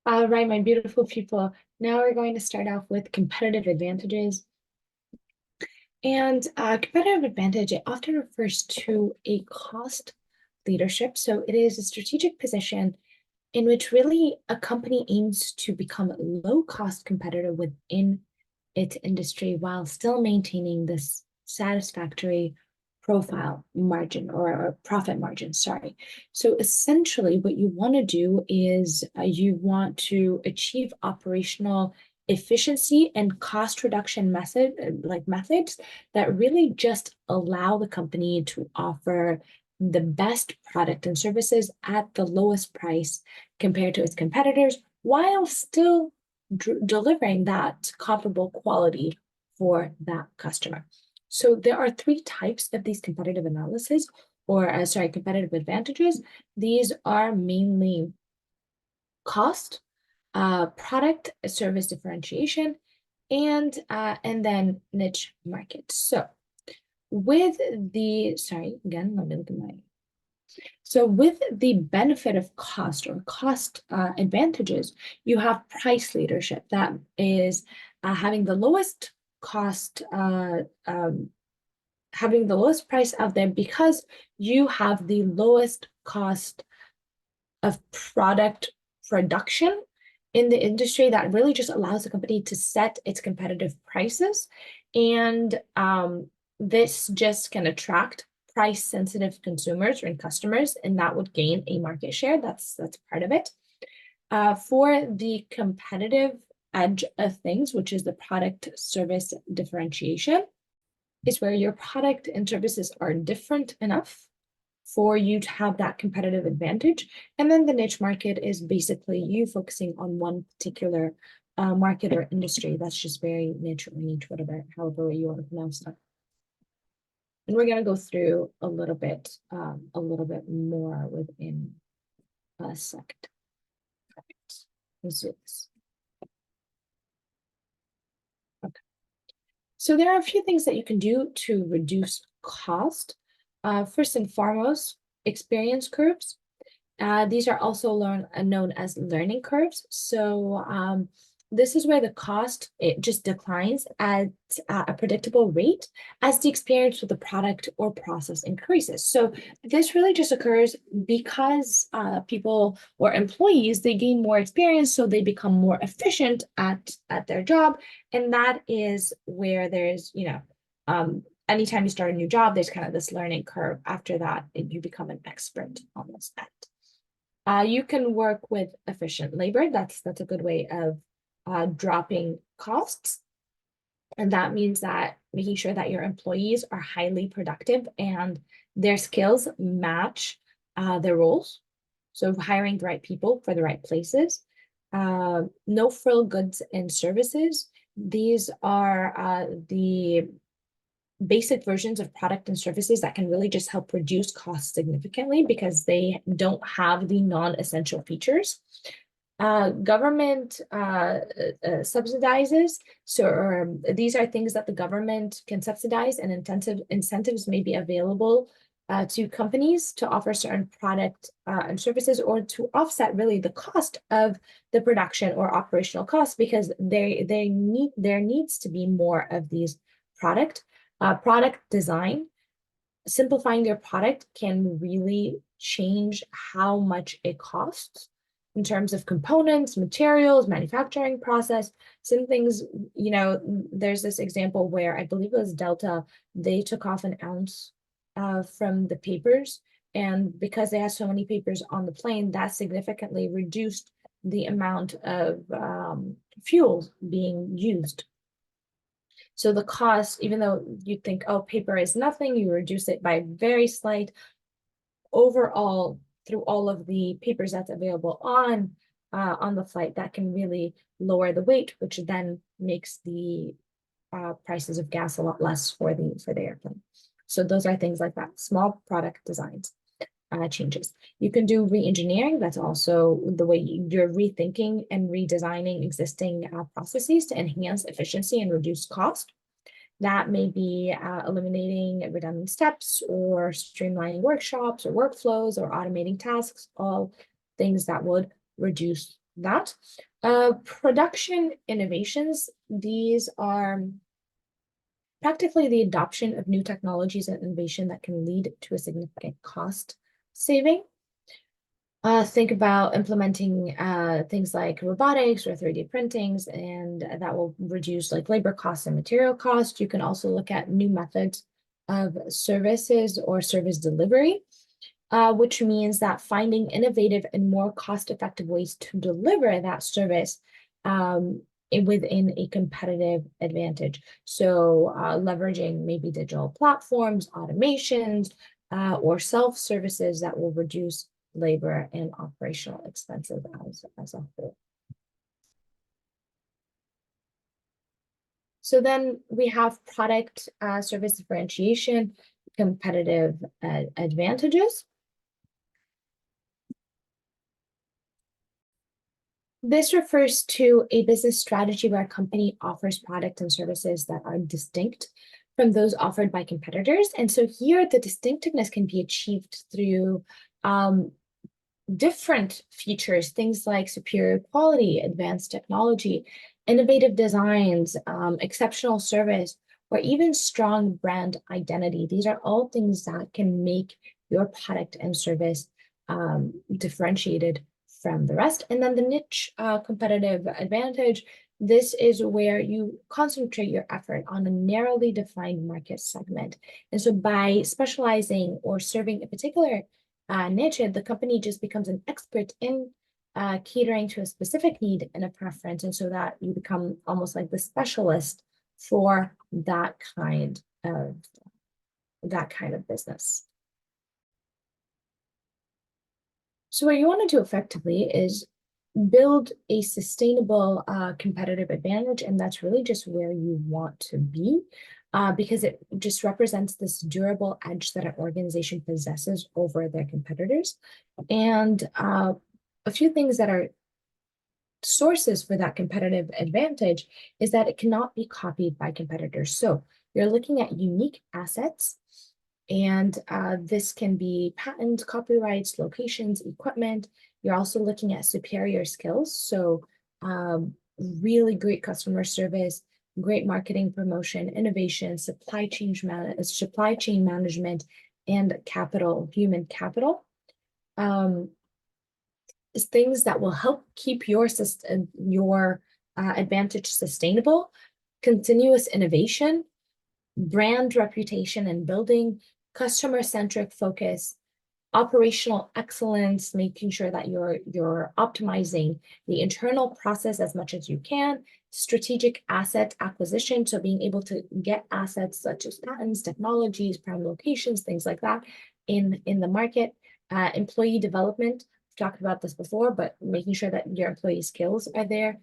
All right, my beautiful people. Now we're going to start off with competitive advantages. And competitive advantage, it often refers to a cost leadership. So it is a strategic position in which really a company aims to become low cost competitor within its industry while still maintaining this satisfactory profile margin or profit margin, sorry. So essentially what you want to do is you want to achieve operational efficiency and cost reduction methods that really just allow the company to offer the best product and services at the lowest price compared to its competitors while still delivering that comparable quality for that customer. So there are three types of these competitive analysis or competitive advantages. These are mainly cost, product service differentiation, and then niche market. So with the, sorry, again, let me look at my so with the benefit of cost or cost advantages, you have price leadership. That is having the lowest cost, having the lowest price out there because you have the lowest cost of product production in the industry that really just allows the company to set its competitive prices. And this just can attract price sensitive consumers and customers, and that would gain a market share. That's part of it. For the competitive edge of things, which is the product service differentiation, is where your product and services are different enough for you to have that competitive advantage. And then the niche market is basically you focusing on one particular market or industry that's just very niche or niche, whatever, however way you want to pronounce that. And we're going to go through a little bit more within a second. Let's do this. Okay. So there are a few things that you can do to reduce cost. First and foremost, experience curves. These are also known as learning curves. So this is where the cost, it just declines at a predictable rate as the experience with the product or process increases. So this really just occurs because people or employees, they gain more experience, so they become more efficient at their job. And that is where there's, anytime you start a new job, there's kind of this learning curve. After that, you become an expert on this end. You can work with efficient labor. That's a good way of dropping costs. And that means that making sure that your employees are highly productive and their skills match their roles. So hiring the right people for the right places. No frill goods and services. These are the basic versions of product and services that can really just help reduce costs significantly because they don't have the non-essential features. Government subsidizes. So these are things that the government can subsidize, and incentives may be available to companies to offer certain product and services or to offset really the cost of the production or operational costs because there needs to be more of these product design. Simplifying your product can really change how much it costs in terms of components, materials, manufacturing process. Some things, there's this example where I believe it was Delta, they took off an ounce from the papers. And because they had so many papers on the plane, that significantly reduced the amount of fuel being used. So the cost, even though you think, oh, paper is nothing, you reduce it by very slight. Overall, through all of the papers that's available on the flight, that can really lower the weight, which then makes the prices of gas a lot less for the airplane. So those are things like that, small product designs. Changes. You can do re-engineering. That's also the way you're rethinking and redesigning existing processes to enhance efficiency and reduce cost. That may be eliminating redundant steps or streamlining workshops or workflows or automating tasks, all things that would reduce that. Production innovations, these are practically the adoption of new technologies and innovation that can lead to a significant cost saving. Think about implementing things like robotics or 3D printings, and that will reduce like labor costs and material costs. You can also look at new methods of services or service delivery, which means that finding innovative and more cost-effective ways to deliver that service within a competitive advantage. So leveraging maybe digital platforms, automations, or self-services that will reduce labor and operational expenses as a whole. So then we have product service differentiation, competitive advantages. This refers to a business strategy where a company offers products and services that are distinct from those offered by competitors. And so here the distinctiveness can be achieved through different features, things like superior quality, advanced technology, innovative designs, exceptional service, or even strong brand identity. These are all things that can make your product and service differentiated from the rest. And then the niche competitive advantage, this is where you concentrate your effort on a narrowly defined market segment. And so by specializing or serving a particular niche, the company just becomes an expert in catering to a specific need and a preference. And so that you become almost like the specialist for that kind of business. So what you want to do effectively is build a sustainable competitive advantage, and that's really just where you want to be, because it just represents this durable edge that an organization possesses over their competitors. And a few things that are sources for that competitive advantage is that it cannot be copied by competitors. So you're looking at unique assets, and this can be patents, copyrights, locations, equipment. You're also looking at superior skills. So really great customer service, great marketing promotion, innovation, supply chain management, and human capital. Things that will help keep your advantage sustainable, continuous innovation, brand reputation and building, customer-centric focus, operational excellence, making sure that you're optimizing the internal process as much as you can, strategic asset acquisition, so being able to get assets such as patents, technologies, prime locations, things like that in the market, employee development. We've talked about this before, but making sure that your employee skills are there,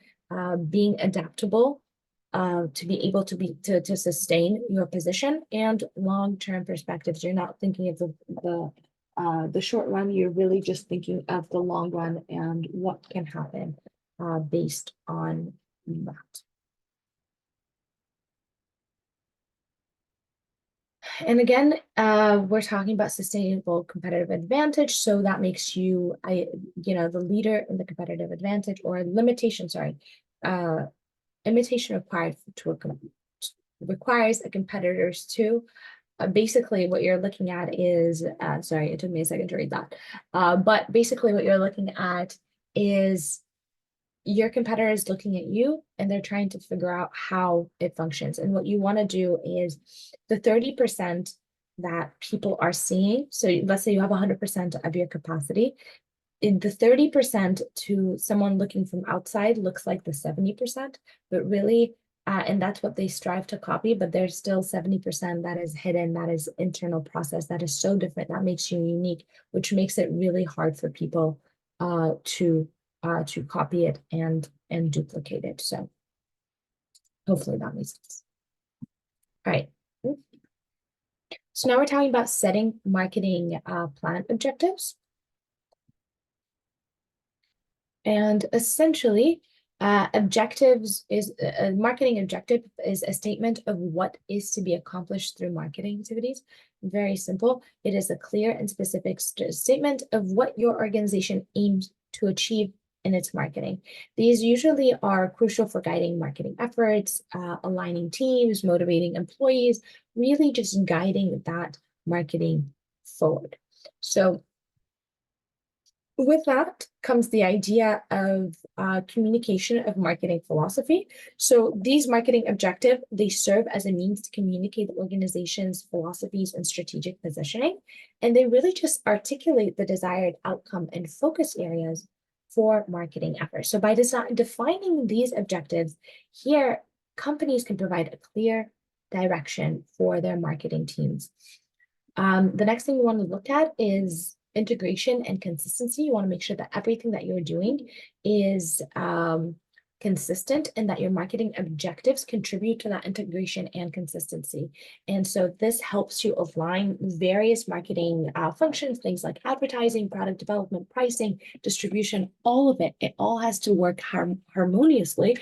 being adaptable, to be able to sustain your position, and long-term perspectives. You're not thinking of the short run, you're really just thinking of the long run and what can happen based on that. And again, we're talking about sustainable competitive advantage. So that makes you, the leader in the competitive advantage, or imitation requires a competitors to. Basically, what you're looking at is, sorry, it took me a second to read that. But basically what you're looking at is your competitor is looking at you and they're trying to figure out how it functions. And what you want to do is the 30% that people are seeing. So let's say you have 100% of your capacity. In the 30% to someone looking from outside looks like the 70%, but really, and that's what they strive to copy, but there's still 70% that is hidden, that is internal process, that is so different, that makes you unique, which makes it really hard for people to copy it and duplicate it. So hopefully that makes sense. All right. So now we're talking about setting marketing plan objectives. And essentially, objectives is a marketing objective is a statement of what is to be accomplished through marketing activities. Very simple. It is a clear and specific statement of what your organization aims to achieve in its marketing. These usually are crucial for guiding marketing efforts, aligning teams, motivating employees, really just guiding that marketing forward. So with that comes the idea of communication of marketing philosophy. So these marketing objectives, they serve as a means to communicate the organization's philosophies and strategic positioning, and they really just articulate the desired outcome and focus areas for marketing efforts. So by defining these objectives, here companies can provide a clear direction for their marketing teams. The next thing you want to look at is integration and consistency. You want to make sure that everything that you're doing is consistent and that your marketing objectives contribute to that integration and consistency. And so this helps you align various marketing functions, things like advertising, product development, pricing, distribution, all of it. It all has to work harmoniously,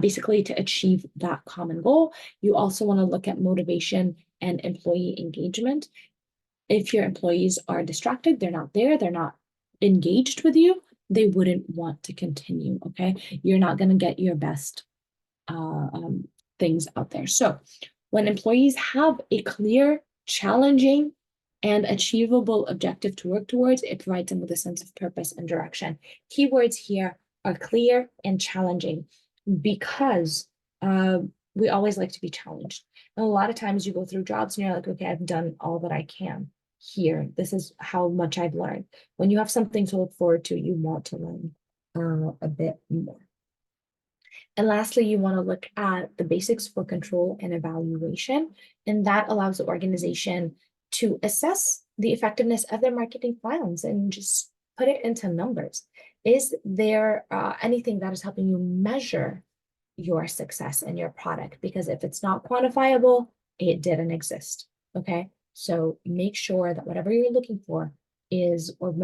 basically to achieve that common goal. You also want to look at motivation and employee engagement. If your employees are distracted, they're not there, they're not engaged with you, they wouldn't want to continue, okay? You're not going to get your best things out there. So when employees have a clear, challenging, and achievable objective to work towards, it provides them with a sense of purpose and direction. Keywords here are clear and challenging because we always like to be challenged. And a lot of times you go through jobs and you're like, okay, I've done all that I can here. This is how much I've learned. When you have something to look forward to, you want to learn a bit more. And lastly, you want to look at the basics for control and evaluation. And that allows the organization to assess the effectiveness of their marketing plans and just put it into numbers. Is there anything that is helping you measure your success in your product? Because if it's not quantifiable, it didn't exist, okay? So make sure that whatever you're looking for is, or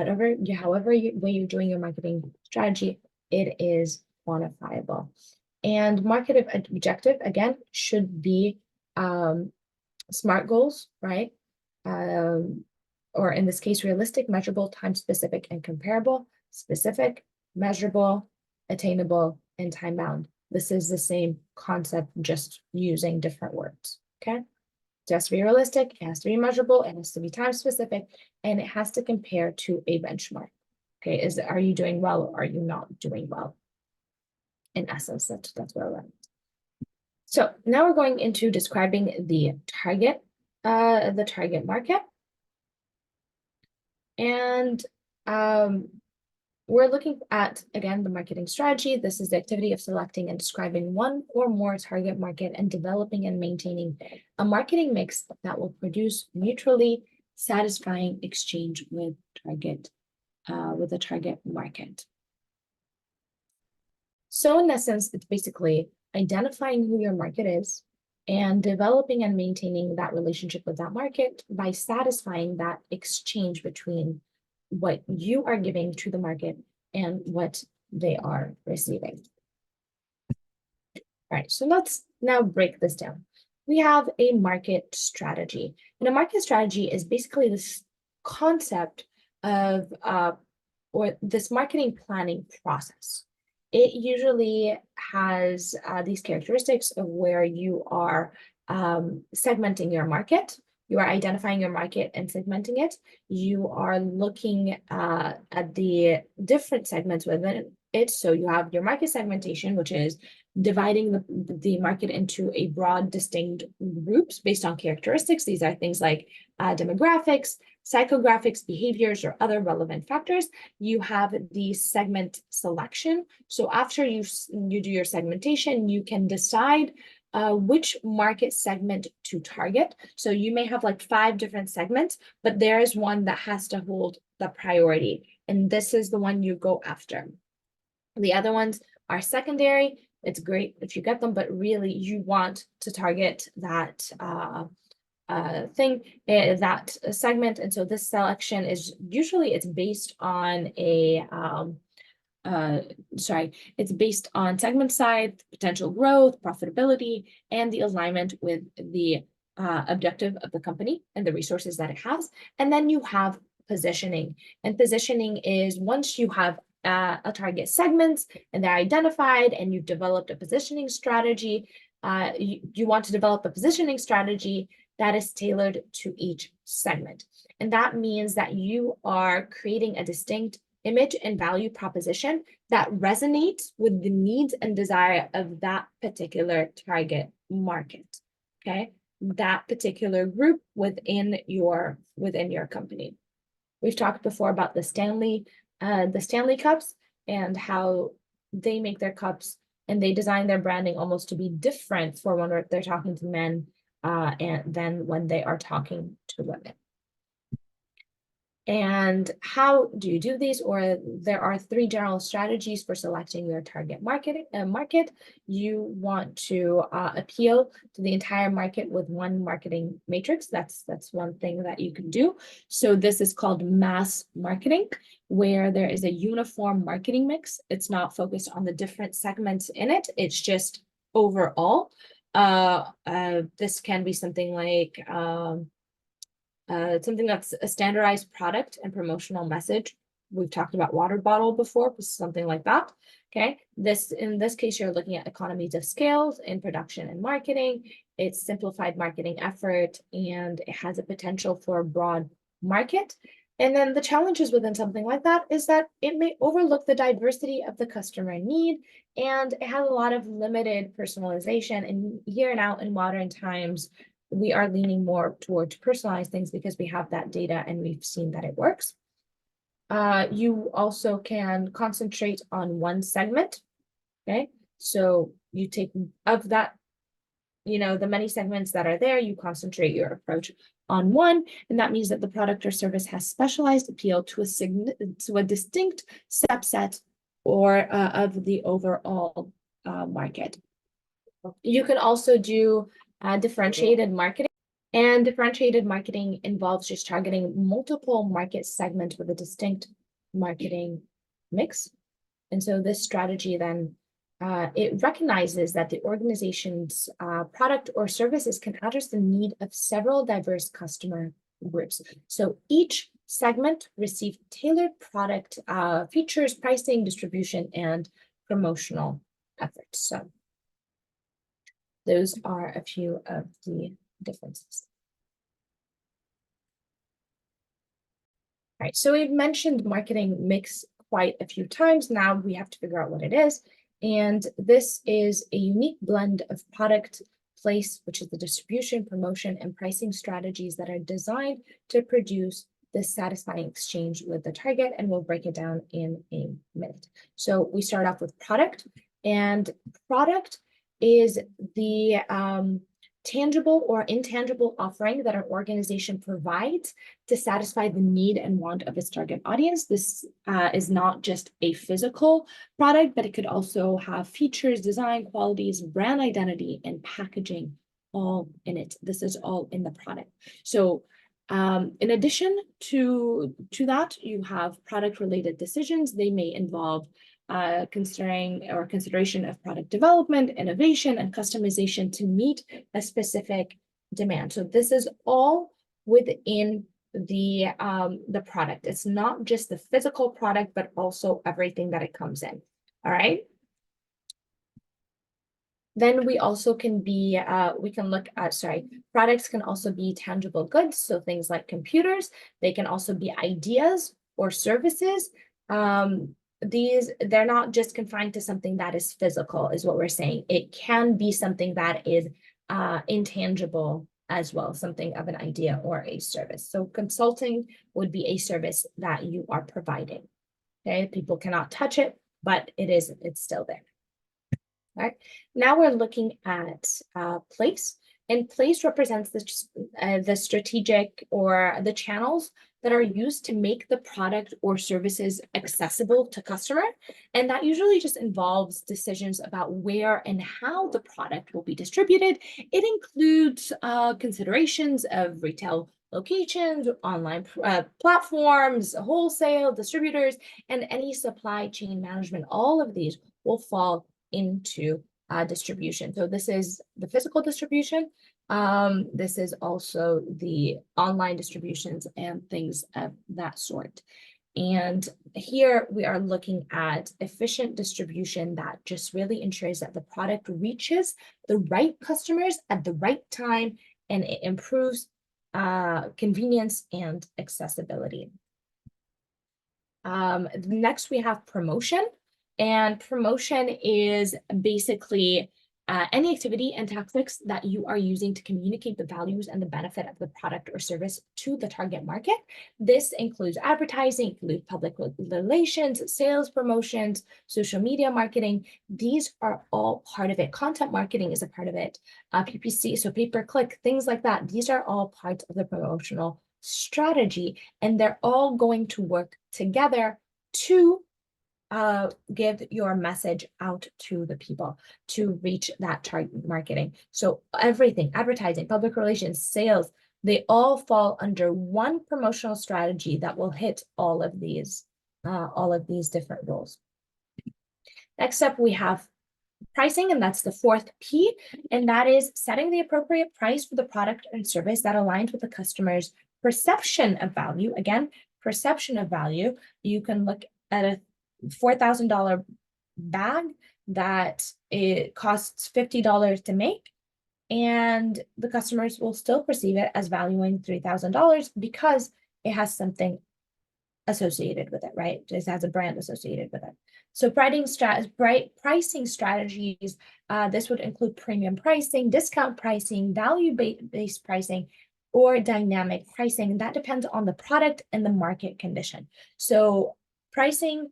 however way you're doing your marketing strategy, it is quantifiable. And market objective, again, should be SMART goals, right? Or in this case, realistic, measurable, time-specific, and comparable. Specific, measurable, attainable, and time-bound. This is the same concept, just using different words, okay? It has to be realistic, it has to be measurable, it has to be time specific, and it has to compare to a benchmark. Okay, are you doing well or are you not doing well? In essence, that's what we're at. So now we're going into describing the target market. And we're looking at, again, the marketing strategy. This is the activity of selecting and describing one or more target market and developing and maintaining a marketing mix that will produce mutually satisfying exchange with the target market. So in essence, it's basically identifying who your market is and developing and maintaining that relationship with that market by satisfying that exchange between what you are giving to the market and what they are receiving. All right, so let's now break this down. We have a market strategy, and a market strategy is basically this concept of or this marketing planning process. It usually has these characteristics of where you are segmenting your market. You are identifying your market and segmenting it. You are looking at the different segments within it. So you have your market segmentation, which is dividing the market into a broad, distinct groups based on characteristics. These are things like demographics, psychographics, behaviors, or other relevant factors. You have the segment selection. So after you do your segmentation, you can decide which market segment to target. So you may have like 5 different segments, but there is one that has to hold the priority. And this is the one you go after. The other ones are secondary. It's great if you get them, but really you want to target that that segment. And so this selection is usually it's based on a it's based on segment size, potential growth, profitability, and the alignment with the objective of the company and the resources that it has. And then you have positioning. And positioning is once you have a target segment and they're identified and you've developed a positioning strategy, you want to develop a positioning strategy that is tailored to each segment. And that means that you are creating a distinct image and value proposition that resonates with the needs and desire of that particular target market, okay? That particular group within your company. We've talked before about the Stanley Cups and how they make their cups and they design their branding almost to be different for when they're talking to men and then when they are talking to women. And how do you do these? Or there are 3 general strategies for selecting your target market. You want to appeal to the entire market with one marketing matrix. That's one thing that you can do. So this is called mass marketing, where there is a uniform marketing mix. It's not focused on the different segments in it. It's just overall. This can be something like something that's a standardized product and promotional message. We've talked about water bottle before, something like that. Okay, in this case, you're looking at economies of scales in production and marketing. It's simplified marketing effort, and it has a potential for a broad market. And then the challenges within something like that is that it may overlook the diversity of the customer need, and it has a lot of limited personalization. And here and out in modern times, we are leaning more towards personalized things because we have that data and we've seen that it works. You also can concentrate on one segment, okay? So you take of that, the many segments that are there, you concentrate your approach on one, and that means that the product or service has specialized appeal to a distinct subset or of the overall market. You can also do differentiated marketing, and differentiated marketing involves just targeting multiple market segments with a distinct marketing mix. And so this strategy then it recognizes that the organization's product or services can address the need of several diverse customer groups. So each segment receives tailored product features, pricing, distribution, and promotional efforts. So those are a few of the differences. All right, so we've mentioned marketing mix quite a few times. Now we have to figure out what it is. And this is a unique blend of product, place, which is the distribution, promotion, and pricing strategies that are designed to produce this satisfying exchange with the target. And we'll break it down in a minute. So we start off with product, and product is the tangible or intangible offering that an organization provides to satisfy the need and want of its target audience. This is not just a physical product, but it could also have features, design, qualities, brand identity, and packaging all in it. This is all in the product. So in addition to that, you have product-related decisions. They may involve consideration of product development, innovation, and customization to meet a specific demand. So this is all within the product. It's not just the physical product, but also everything that it comes in. All right. Then we also can be, we can look at, products can also be tangible goods. So things like computers, they can also be ideas or services. They're not just confined to something that is physical, is what we're saying. It can be something that is intangible as well, something of an idea or a service. So consulting would be a service that you are providing. Okay, people cannot touch it, but it's still there. All right, now we're looking at place, and place represents the strategic or the channels that are used to make the product or services accessible to customer. And that usually just involves decisions about where and how the product will be distributed. It includes considerations of retail locations, online platforms, wholesale, distributors, and any supply chain management. All of these will fall into distribution. So this is the physical distribution. This is also the online distributions and things of that sort. And here we are looking at efficient distribution that just really ensures that the product reaches the right customers at the right time, and it improves convenience and accessibility. Next, we have promotion. And promotion is basically any activity and tactics that you are using to communicate the values and the benefit of the product or service to the target market. This includes advertising, includes public relations, sales promotions, social media marketing. These are all part of it. Content marketing is a part of it. PPC, so pay-per-click, things like that. These are all parts of the promotional strategy, and they're all going to work together to give your message out to the people to reach that target marketing. So everything, advertising, public relations, sales, they all fall under one promotional strategy that will hit all of these different roles. Next up, we have pricing, and that's the fourth P, and that is setting the appropriate price for the product and service that aligns with the customer's perception of value. Again, perception of value. You can look at a $4,000 bag that it costs $50 to make, and the customers will still perceive it as valuing $3,000 because it has something associated with it, right? It has a brand associated with it. So pricing strategies, this would include premium pricing, discount pricing, value-based pricing, or dynamic pricing. That depends on the product and the market condition. So pricing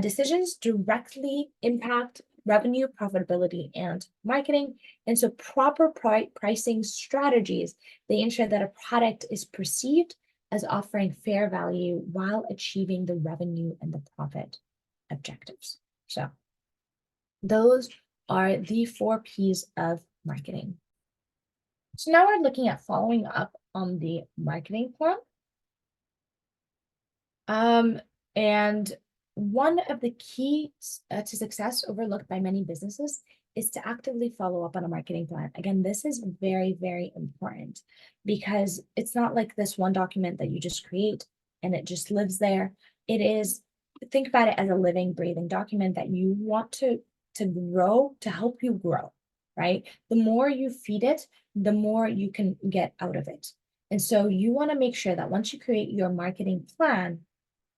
decisions directly impact revenue, profitability, and marketing. And so proper pricing strategies, they ensure that a product is perceived as offering fair value while achieving the revenue and the profit objectives. So those are the 4 Ps of marketing. So now we're looking at following up on the marketing plan. And one of the keys to success overlooked by many businesses is to actively follow up on a marketing plan. Again, this is very, very important because it's not like this one document that you just create and it just lives there. It is, think about it as a living, breathing document that you want to grow, to help you grow, right? The more you feed it, the more you can get out of it. And so you want to make sure that once you create your marketing plan,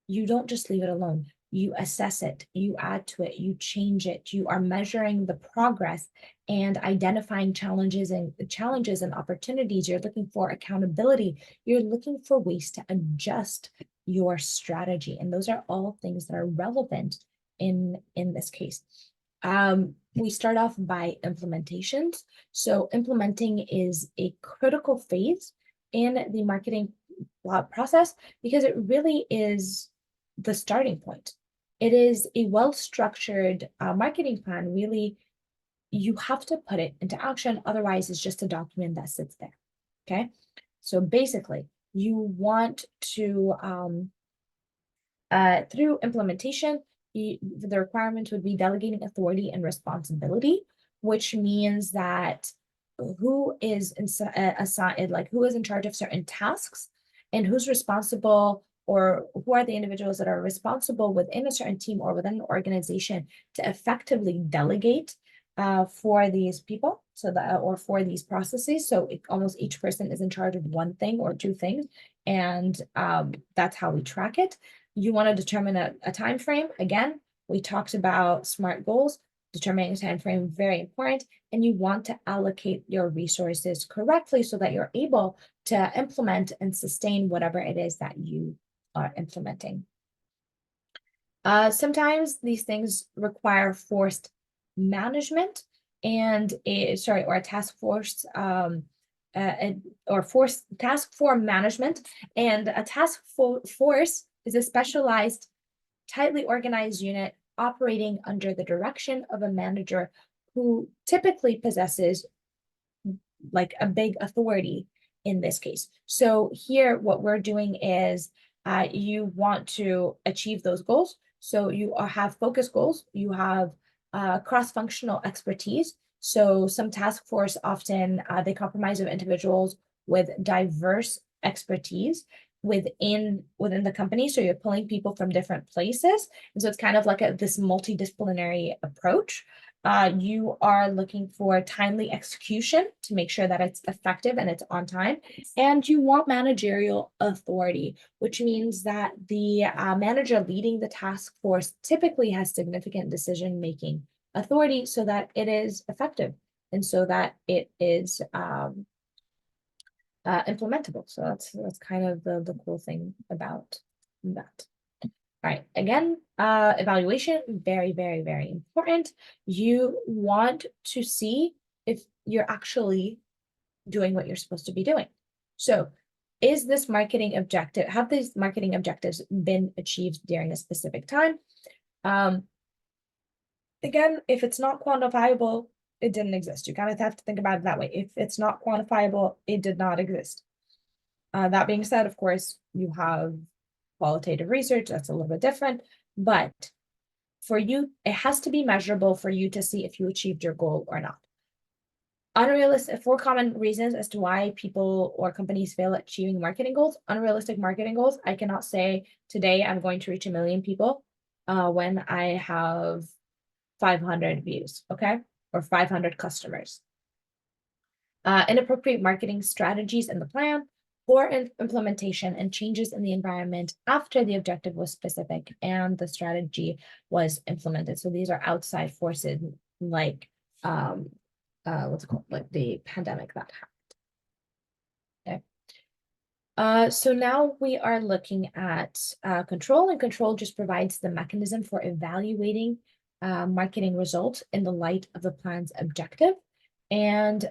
you don't just leave it alone. You assess it, you add to it, you change it, you are measuring the progress and identifying challenges and opportunities. You're looking for accountability. You're looking for ways to adjust your strategy. And those are all things that are relevant in this case. We start off by implementations. So implementing is a critical phase in the marketing process because it really is the starting point. It is a well-structured marketing plan. Really, you have to put it into action. Otherwise, it's just a document that sits there. Okay. So basically, you want to, through implementation, the requirement would be delegating authority and responsibility, which means that who is assigned, like who is in charge of certain tasks and who's responsible, or who are the individuals that are responsible within a certain team or within an organization to effectively delegate for these people, so that, or for these processes. So almost each person is in charge of one thing or two things, and that's how we track it. You want to determine a time frame. Again, we talked about SMART goals. Determining a time frame, very important, and you want to allocate your resources correctly so that you're able to implement and sustain whatever it is that you are implementing. Sometimes these things require forced management and a task force, or forced task force management. And a task force is a specialized, tightly organized unit operating under the direction of a manager who typically possesses like a big authority in this case. So here, what we're doing is you want to achieve those goals. So you have focus goals, you have cross-functional expertise. So some task force often, they comprise of individuals with diverse expertise within the company. So you're pulling people from different places. And so it's kind of like this multidisciplinary approach. You are looking for timely execution to make sure that it's effective and it's on time. And you want managerial authority, which means that the manager leading the task force typically has significant decision-making authority so that it is effective and so that it is implementable. So that's kind of the cool thing about that. All right, again, evaluation, very, very, very important. You want to see if you're actually doing what you're supposed to be doing. So is this marketing objective, have these marketing objectives been achieved during a specific time? Again, if it's not quantifiable, it didn't exist. You kind of have to think about it that way. If it's not quantifiable, it did not exist. That being said, of course, you have qualitative research, that's a little bit different, but for you, it has to be measurable for you to see if you achieved your goal or not. Unrealistic, 4 common reasons as to why people or companies fail at achieving marketing goals. Unrealistic marketing goals. I cannot say today I'm going to reach 1 million people when I have 500 views, okay? Or 500 customers. Inappropriate marketing strategies in the plan, poor implementation and changes in the environment after the objective was specific and the strategy was implemented. So these are outside forces like what's it called, like the pandemic that happened. Okay. So now we are looking at control, and control just provides the mechanism for evaluating marketing results in the light of the plan's objective. And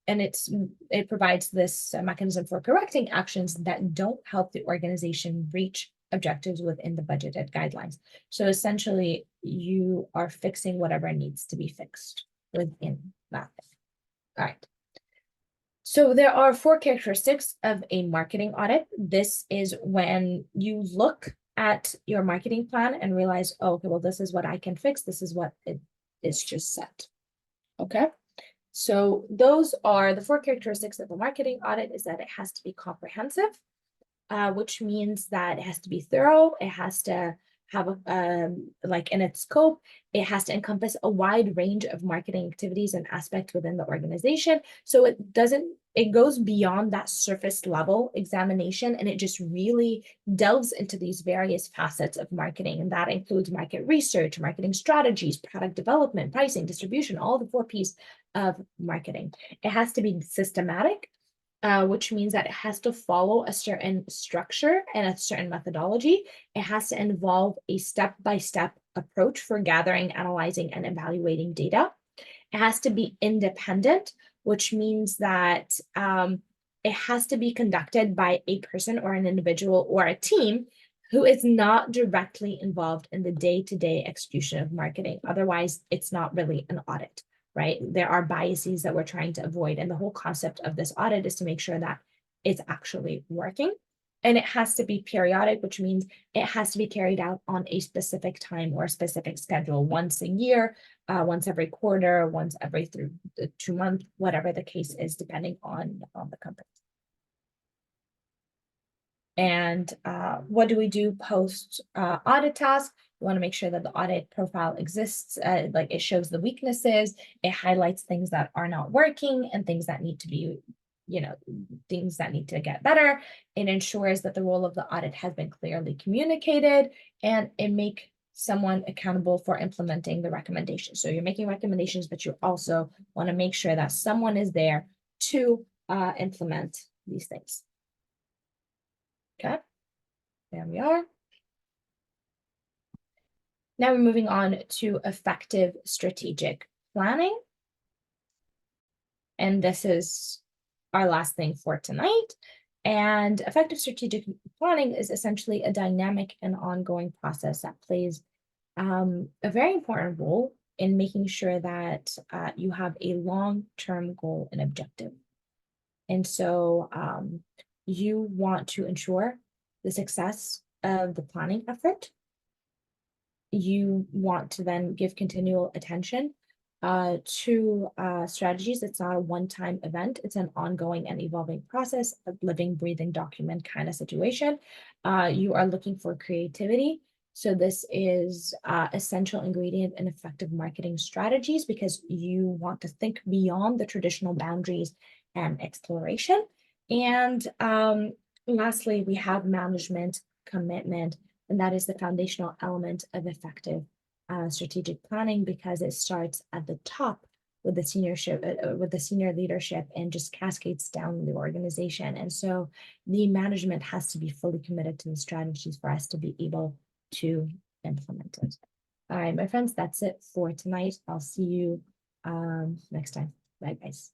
it provides this mechanism for correcting actions that don't help the organization reach objectives within the budgeted guidelines. So essentially, you are fixing whatever needs to be fixed within that thing. All right. So there are 4 characteristics of a marketing audit. This is when you look at your marketing plan and realize, oh, okay, well, this is what I can fix. This is what it is just set. Okay. So those are the 4 characteristics of a marketing audit, is that it has to be comprehensive, which means that it has to be thorough. It has to have like in its scope, it has to encompass a wide range of marketing activities and aspects within the organization. So it goes beyond that surface level examination, and it just really delves into these various facets of marketing. And that includes market research, marketing strategies, product development, pricing, distribution, all the 4 P's of marketing. It has to be systematic, which means that it has to follow a certain structure and a certain methodology. It has to involve a step-by-step approach for gathering, analyzing, and evaluating data. It has to be independent, which means that it has to be conducted by a person or an individual or a team who is not directly involved in the day-to-day execution of marketing. Otherwise, it's not really an audit. Right? There are biases that we're trying to avoid. And the whole concept of this audit is to make sure that it's actually working. And it has to be periodic, which means it has to be carried out on a specific time or a specific schedule, once a year, once every quarter, once every 2 months, whatever the case is, depending on the company. And what do we do post audit task? We want to make sure that the audit profile exists, like it shows the weaknesses, it highlights things that are not working and things that need to be, things that need to get better. It ensures that the role of the audit has been clearly communicated, and it makes someone accountable for implementing the recommendations. So you're making recommendations, but you also want to make sure that someone is there to implement these things. Okay, there we are. Now we're moving on to effective strategic planning. And this is our last thing for tonight. And effective strategic planning is essentially a dynamic and ongoing process that plays a very important role in making sure that you have a long-term goal and objective. And so you want to ensure the success of the planning effort. You want to then give continual attention to strategies. It's not a one-time event. It's an ongoing and evolving process, a living, breathing document kind of situation. You are looking for creativity. So this is essential ingredient in effective marketing strategies because you want to think beyond the traditional boundaries and exploration. And lastly, we have management commitment, and that is the foundational element of effective strategic planning because it starts at the top with the with the senior leadership and just cascades down the organization. And so the management has to be fully committed to the strategies for us to be able to implement it. All right, my friends, that's it for tonight. I'll see you next time. Bye, guys.